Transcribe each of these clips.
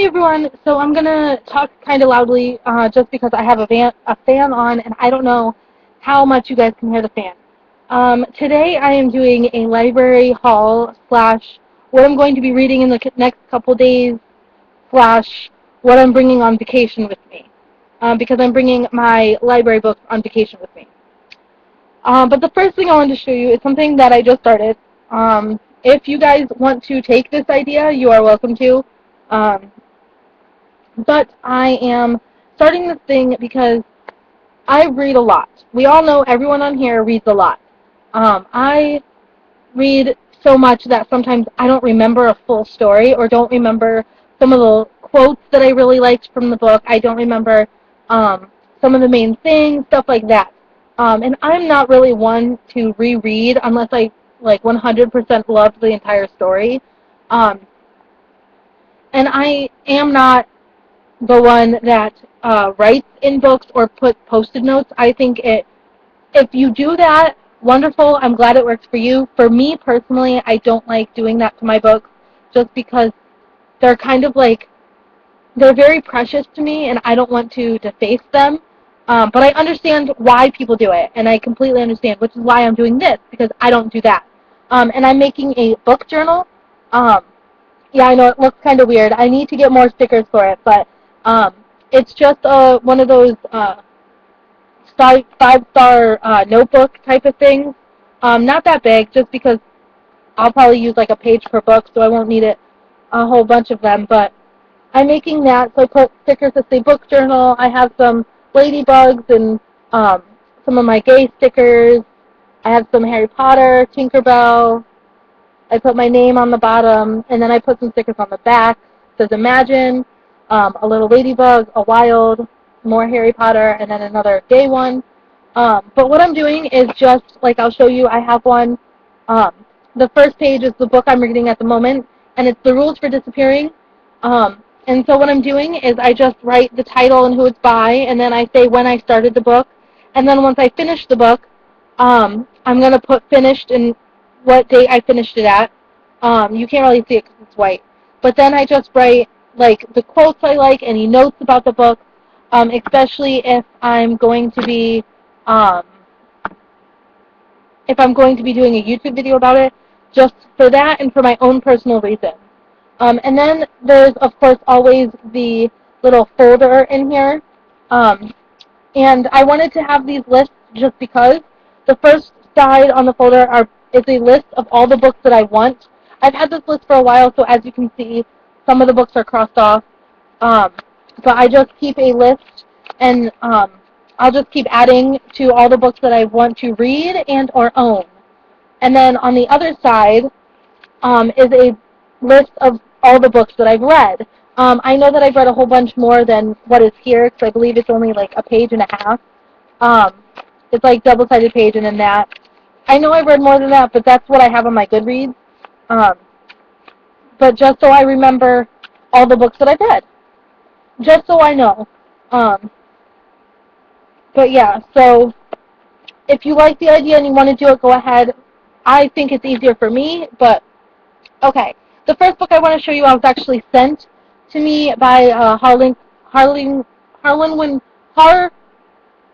everyone. So I'm gonna talk kind of loudly, just because I have a fan on, and I don't know how much you guys can hear the fan. Today I am doing a library haul slash what I'm going to be reading in the next couple days slash what I'm bringing on vacation with me, because I'm bringing my library books on vacation with me. But the first thing I wanted to show you is something that I just started. If you guys want to take this idea, you are welcome to. Um, but I am starting this thing because I read a lot. We all know everyone on here reads a lot. I read so much that sometimes I don't remember a full story or don't remember some of the quotes that I really liked from the book. I don't remember some of the main things, stuff like that. And I'm not really one to reread unless I like 100% loved the entire story. Um, and I am not the one that writes in books or put post-it notes. I think if you do that, wonderful. I'm glad it works for you. For me personally, I don't like doing that to my books just because they're kind of like, they're very precious to me and I don't want to deface them. But I understand why people do it, and I completely understand, which is why I'm doing this, because I don't do that. And I'm making a book journal. Um, yeah, I know it looks kind of weird. I need to get more stickers for it, but it's just one of those five-star notebook type of things. Not that big, just because I'll probably use like a page per book, so I won't need it a whole bunch of them. But I'm making that, so I put stickers that say book journal. I have some ladybugs and some of my gay stickers. I have some Harry Potter, Tinkerbell. I put my name on the bottom, and then I put some stickers on the back. It says Imagine, a little ladybug, a wild, more Harry Potter, and then another gay one. But what I'm doing is just, like I'll show you, I have one. Um, the first page is the book I'm reading at the moment, and it's The Rules for Disappearing. And so what I'm doing is I just write the title and who it's by, and then I say when I started the book. And then once I finish the book, I'm going to put finished and what date I finished it at. You can't really see it because it's white. But then I just write like the quotes I like, any notes about the book, especially um, if I'm going to be doing a YouTube video about it, just for that and for my own personal reasons. And then there's, of course, always the little folder in here. Um, and I wanted to have these lists just because the first side on the folder is a list of all the books that I want. I've had this list for a while, so as you can see, some of the books are crossed off. Um, but I just keep a list, and I'll just keep adding to all the books that I want to read and or own. And then on the other side is a list of all the books that I've read. I know that I've read a whole bunch more than what is here, because I believe it's only like a page and a half. It's like double-sided page and then that. I know I've read more than that, but that's what I have on my Goodreads. Um, but just so I remember all the books that I've read. Just so I know. Um, but yeah, so if you like the idea and you want to do it, go ahead. I think it's easier for me, but okay. The first book I want to show you I was actually sent to me by Harlan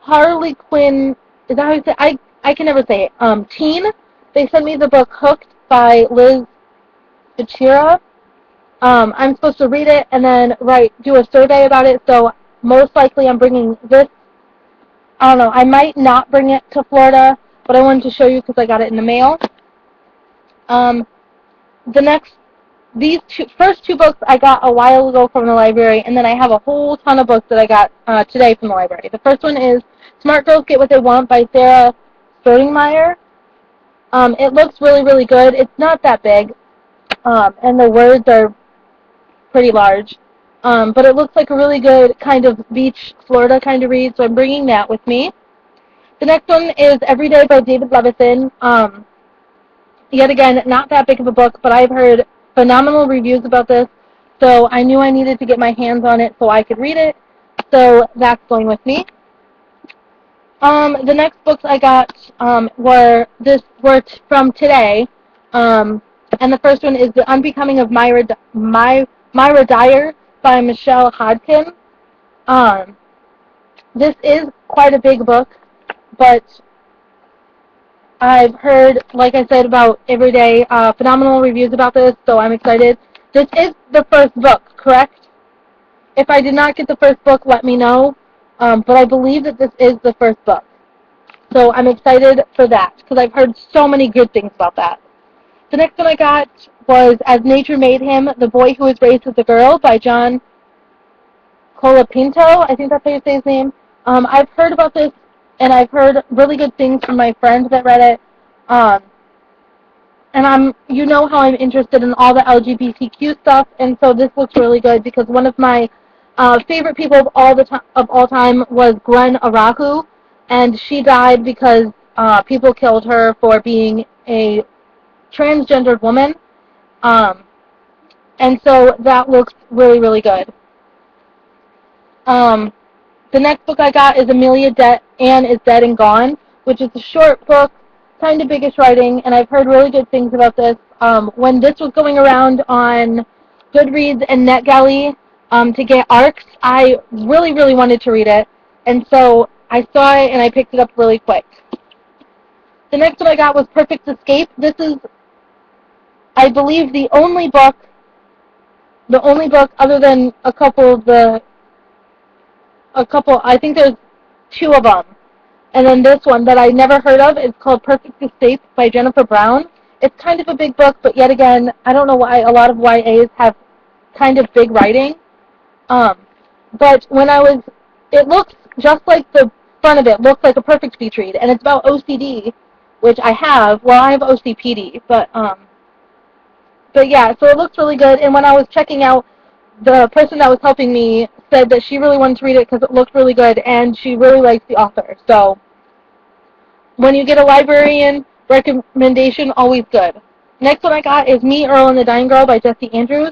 Harley Quinn. Is that how you say it? I can never say it. Teen. They sent me the book Hooked by Liz Bachira. I'm supposed to read it and then do a survey about it. So most likely I'm bringing this. I don't know. I might not bring it to Florida, but I wanted to show you because I got it in the mail. The next, first two books I got a while ago from the library, and then I have a whole ton of books that I got today from the library. The first one is Smart Girls Get What They Want by Sarah Sturdingmeyer. It looks really, really good. It's not that big, and the words are pretty large. But it looks like a really good kind of beach Florida kind of read, so I'm bringing that with me. The next one is Every Day by David Levithan. Yet again, not that big of a book, but I've heard phenomenal reviews about this, so I knew I needed to get my hands on it so I could read it, so that's going with me. The next books I got were from today, and the first one is The Unbecoming of Myra Dyer by Michelle Hodkin. Um, this is quite a big book, but I've heard, like I said, about every day, phenomenal reviews about this, so I'm excited. This is the first book, correct? If I did not get the first book, let me know. But I believe that this is the first book. So I'm excited for that, because I've heard so many good things about that. The next one I got was As Nature Made Him, The Boy Who Was Raised as a Girl by John Colapinto. I think that's how you say his name. I've heard about this, and I've heard really good things from my friend that read it. Um, and you know how I'm interested in all the LGBTQ stuff, and so this looks really good because one of my favorite people of all time was Gwen Arahu, and she died because people killed her for being a transgendered woman, um, and so that looks really, really good. Um, the next book I got is Anne is Dead and Gone, which is a short book, kind of biggish writing, and I've heard really good things about this. When this was going around on Goodreads and NetGalley to get ARCs, I really, really wanted to read it, and so I saw it and I picked it up really quick. The next one I got was Perfect Escape. This is, I believe, the only book other than I think there's two of them. And then this one that I never heard of is called Perfect Escape by Jennifer Brown. It's kind of a big book, but yet again, I don't know why a lot of YAs have kind of big writing. But it looks just like the front of it looks like a perfect beach read, and it's about OCD, which I have. Well, I have OCPD, but yeah, so it looks really good. And when I was checking out, the person that was helping me said that she really wanted to read it because it looked really good, and she really likes the author. So when you get a librarian recommendation, always good. Next one I got is Me, Earl, and the Dying Girl by Jesse Andrews.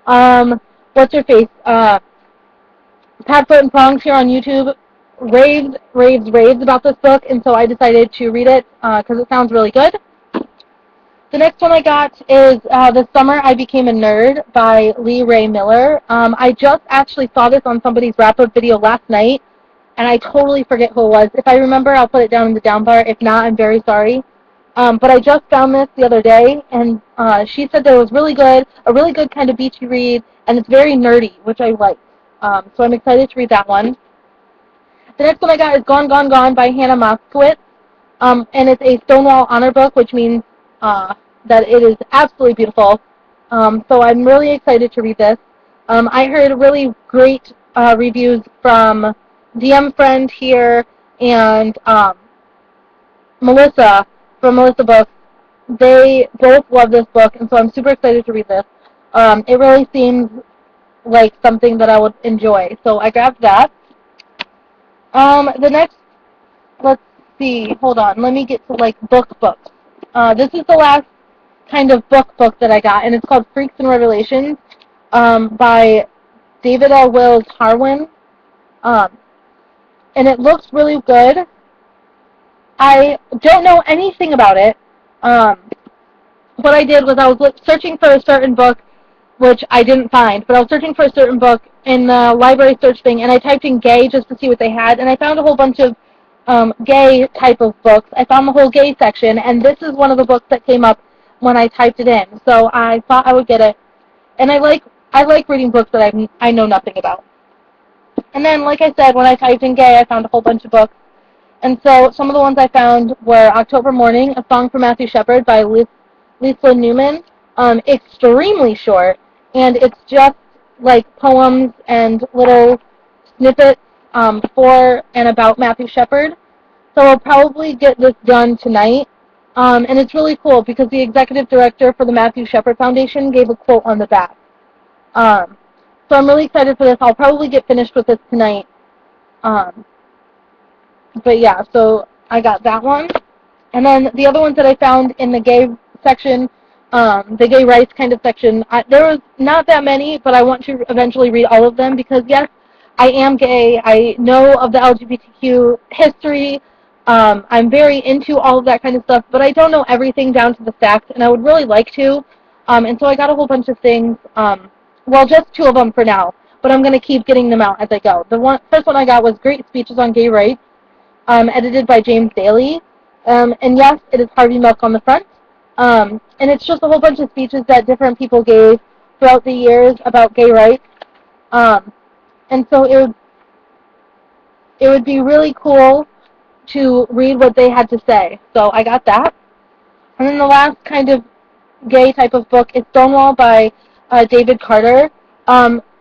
What's her face? Pat Foot and Prongs here on YouTube raves about this book, and so I decided to read it because it sounds really good. The next one I got is This Summer I Became a Nerd by Lee Ray Miller. I just actually saw this on somebody's wrap-up video last night, and I totally forget who it was. If I remember, I'll put it down in the down bar. If not, I'm very sorry. But I just found this the other day, and she said that it was a really good kind of beachy read, and it's very nerdy, which I like. So I'm excited to read that one. The next one I got is Gone, Gone, Gone by Hannah Moskowitz, and it's a Stonewall Honor book, which means that it is absolutely beautiful. So I'm really excited to read this. I heard really great reviews from DM Friend here and Melissa from Melissa Books. They both love this book, and so I'm super excited to read this. It really seems like something that I would enjoy, so I grabbed that. The next, let's see, hold on, let me get to like books. This is the last kind of book that I got, and it's called Freaks and Revelations by David L. Wills Harwin, and it looks really good. I don't know anything about it. What I did was I was searching for a certain book, which I didn't find, but I was searching for a certain book in the library search thing, and I typed in gay just to see what they had, and I found a whole bunch of gay type of books. I found the whole gay section, and this is one of the books that came up when I typed it in, so I thought I would get it. And I like reading books that I know nothing about. And then, like I said, when I typed in gay, I found a whole bunch of books. And so some of the ones I found were October Morning, A Song for Matthew Shepard by Lisa Newman. Extremely short, and it's just like poems and little snippets for and about Matthew Shepard. So I'll probably get this done tonight. And it's really cool because the executive director for the Matthew Shepard Foundation gave a quote on the back. So I'm really excited for this. I'll probably get finished with this tonight. But yeah, so I got that one. And then the other ones that I found in the gay section, the gay rights kind of section, there was not that many, but I want to eventually read all of them because, yes, I am gay. I know of the LGBTQ history. I'm very into all of that kind of stuff, but I don't know everything down to the facts, and I would really like to. And so I got a whole bunch of things. Well, just two of them for now. but I'm going to keep getting them out as I go. The first one I got was Great Speeches on Gay Rights, edited by James Daly. And yes, it is Harvey Milk on the front. And it's just a whole bunch of speeches that different people gave throughout the years about gay rights. And so it would be really cool to read what they had to say. So I got that. And then the last kind of gay type of book is Stonewall by David Carter.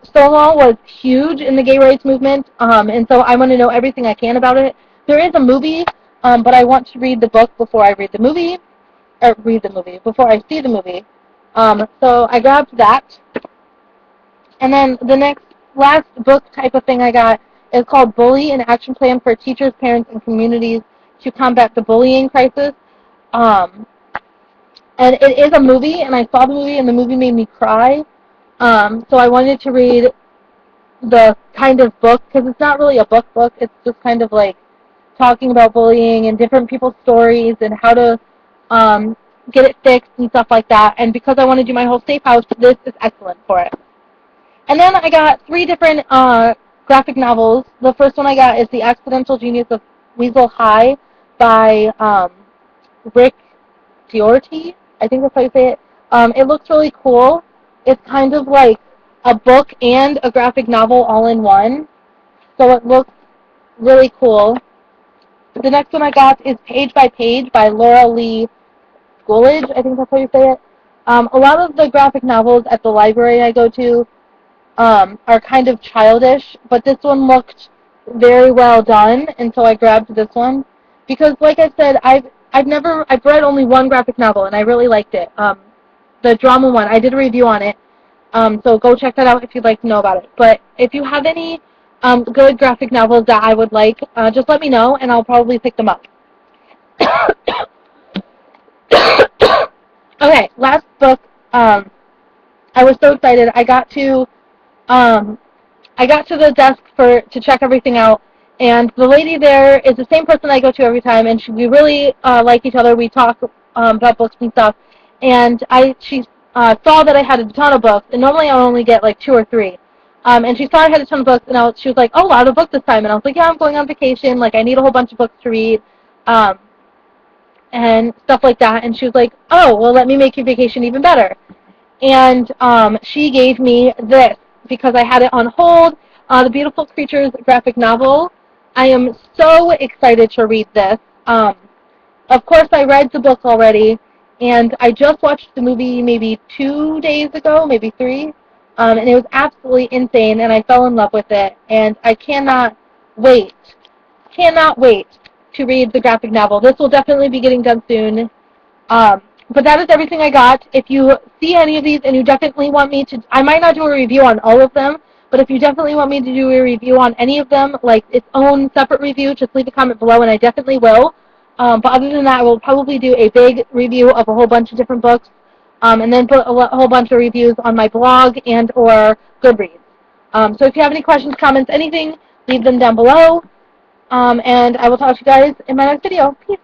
Stonewall was huge in the gay rights movement, and so I want to know everything I can about it. There is a movie, but I want to read the book before I read the movie, before I see the movie. So I grabbed that. And then the last book type of thing I got is called Bully, an Action Plan for Teachers, Parents, and Communities to Combat the Bullying Crisis. And it is a movie, and I saw the movie, and the movie made me cry. So I wanted to read the kind of book, because it's not really a book, it's just kind of like talking about bullying and different people's stories and how to get it fixed and stuff like that. And because I want to do my whole safe house, this is excellent for it. And then I got 3 different graphic novels. The first one I got is The Accidental Genius of Weasel High by Rick Doherty. I think that's how you say it. It looks really cool. It's kind of like a book and a graphic novel all in one. So it looks really cool. The next one I got is Page by Page by Laura Lee Schoolage. I think that's how you say it. A lot of the graphic novels at the library I go to are kind of childish, but this one looked very well done, and so I grabbed this one because, like I said, I've read only one graphic novel, and I really liked it. The drama one, I did a review on it, so go check that out if you'd like to know about it. But if you have any good graphic novels that I would like, just let me know, and I'll probably pick them up. Okay, last book. I was so excited. I got to the desk to check everything out, and the lady there is the same person I go to every time, and we really like each other. We talk about books and stuff, and she saw that I had a ton of books, and normally I only get like 2 or 3. And she saw I had a ton of books, and she was like, "Oh, out of books this time," and I was like, "Yeah, I'm going on vacation. Like, I need a whole bunch of books to read." And stuff like that, and she was like, "Oh, well, let me make your vacation even better." And she gave me this because I had it on hold, the Beautiful Creatures graphic novel. I am so excited to read this. Of course, I read the book already, and I just watched the movie maybe 2 days ago, maybe 3, and it was absolutely insane, and I fell in love with it, and I cannot wait to read the graphic novel. This will definitely be getting done soon. But that is everything I got. If you see any of these and you definitely want me to, I might not do a review on all of them, but if you definitely want me to do a review on any of them, like its own separate review, just leave a comment below and I definitely will. But other than that, I will probably do a big review of a whole bunch of different books, and then put a whole bunch of reviews on my blog and or Goodreads. So if you have any questions, comments, anything, leave them down below. And I will talk to you guys in my next video. Peace.